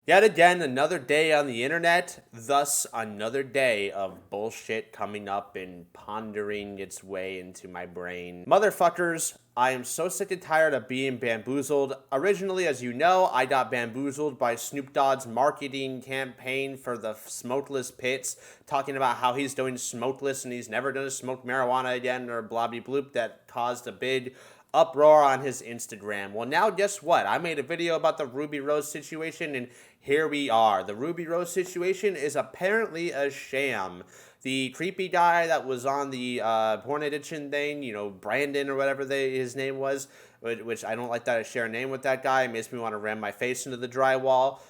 Yet again, another day on the internet, thus another day of bullshit coming up and pondering its way into my brain. Motherfuckers, I am so sick and tired of being bamboozled. Originally, as you know, I got bamboozled by Snoop Dogg's marketing campaign for the smokeless pits, talking about how he's doing smokeless and he's never gonna smoke marijuana again or blah blah bloop that caused a big uproar on his Instagram. Well, now guess what? I made a video about the Ruby Rose situation, and here we are. The Ruby Rose situation is apparently a sham. The creepy guy that was on the porn addiction thing, Brandon or whatever his name was, which I don't like that I share a name with that guy. It makes me want to ram my face into the drywall.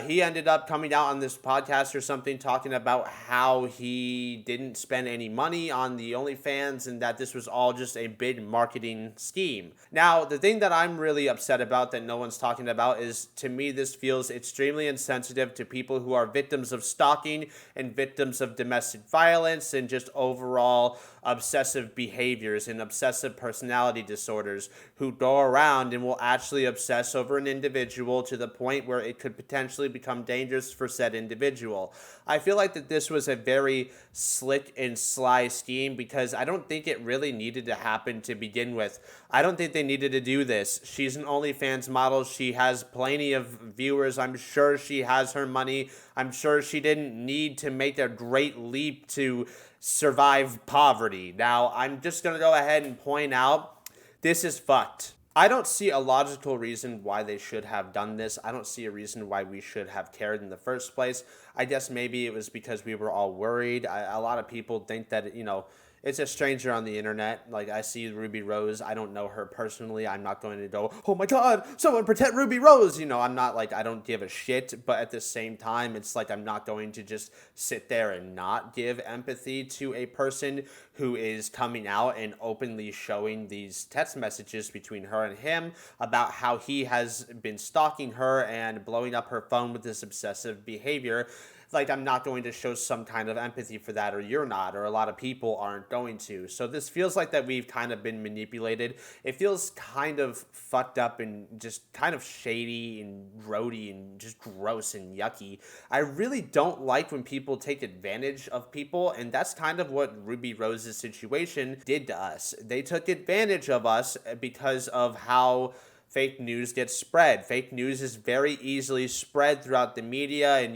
He ended up coming out on this podcast or something talking about how he didn't spend any money on the OnlyFans and that this was all just a big marketing scheme. Now, the thing that I'm really upset about that no one's talking about is, to me, this feels extremely insensitive to people who are victims of stalking and victims of domestic violence and just overall obsessive behaviors and obsessive personality disorders who go around and will actually obsess over an individual to the point where it could potentially become dangerous for said individual. I feel like that this was a very slick and sly scheme because I don't think it really needed to happen to begin with. I don't think they needed to do this. She's an OnlyFans model. She has plenty of viewers. I'm sure she has her money. I'm sure she didn't need to make a great leap to survive poverty. Now, I'm just going to go ahead and point out this is fucked. I don't see a logical reason why they should have done this. I don't see a reason why we should have cared in the first place. I guess maybe it was because we were all worried. A lot of people think that, it's a stranger on the internet. Like, I see Ruby Rose. I don't know her personally. I'm not going to go, oh my God, someone protect Ruby Rose. I'm not like, I don't give a shit. But at the same time, it's like I'm not going to just sit there and not give empathy to a person who is coming out and openly showing these text messages between her and him about how he has been stalking her and blowing up her phone with this obsessive behavior. Like, I'm not going to show some kind of empathy for that, or you're not, or a lot of people aren't going to. So this feels like that we've kind of been manipulated. It feels kind of fucked up and just kind of shady and grody and just gross and yucky. I really don't like when people take advantage of people, and that's kind of what Ruby Rose's situation did to us. They took advantage of us because of how fake news gets spread. Fake news is very easily spread throughout the media, and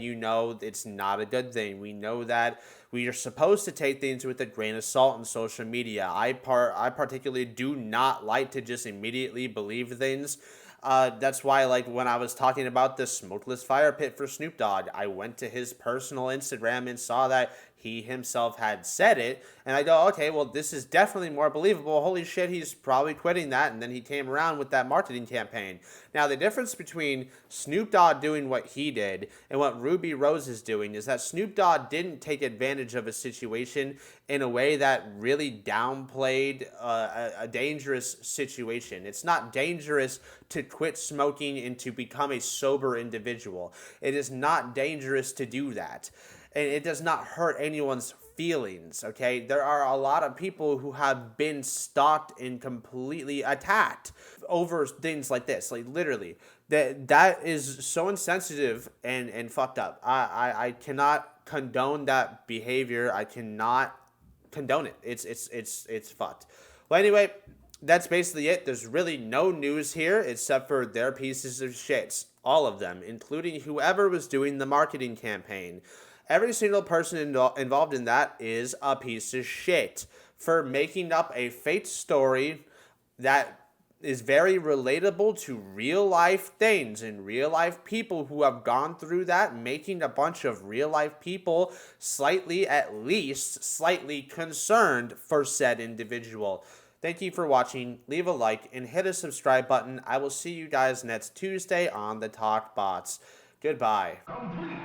it's not a good thing. We know that we are supposed to take things with a grain of salt on social media. I particularly do not like to just immediately believe things. That's why, like, when I was talking about the smokeless fire pit for Snoop Dogg, I went to his personal Instagram and saw that he himself had said it, and I go, okay, well, this is definitely more believable. Holy shit, he's probably quitting that, and then he came around with that marketing campaign. Now, the difference between Snoop Dogg doing what he did and what Ruby Rose is doing is that Snoop Dogg didn't take advantage of a situation in a way that really downplayed a dangerous situation. It's not dangerous to quit smoking and to become a sober individual. It is not dangerous to do that. And it does not hurt anyone's feelings, okay? There are a lot of people who have been stalked and completely attacked over things like this, like literally. That is so insensitive and fucked up. I cannot condone that behavior. I cannot condone it. It's fucked. Well, anyway, that's basically it. There's really no news here except for their pieces of shit. All of them, including whoever was doing the marketing campaign. Every single person involved in that is a piece of shit for making up a fake story that is very relatable to real life things and real life people who have gone through that, making a bunch of real life people at least slightly concerned for said individual. Thank you for watching. Leave a like and hit a subscribe button. I will see you guys next Tuesday on the Talk Bots. Goodbye. Complete.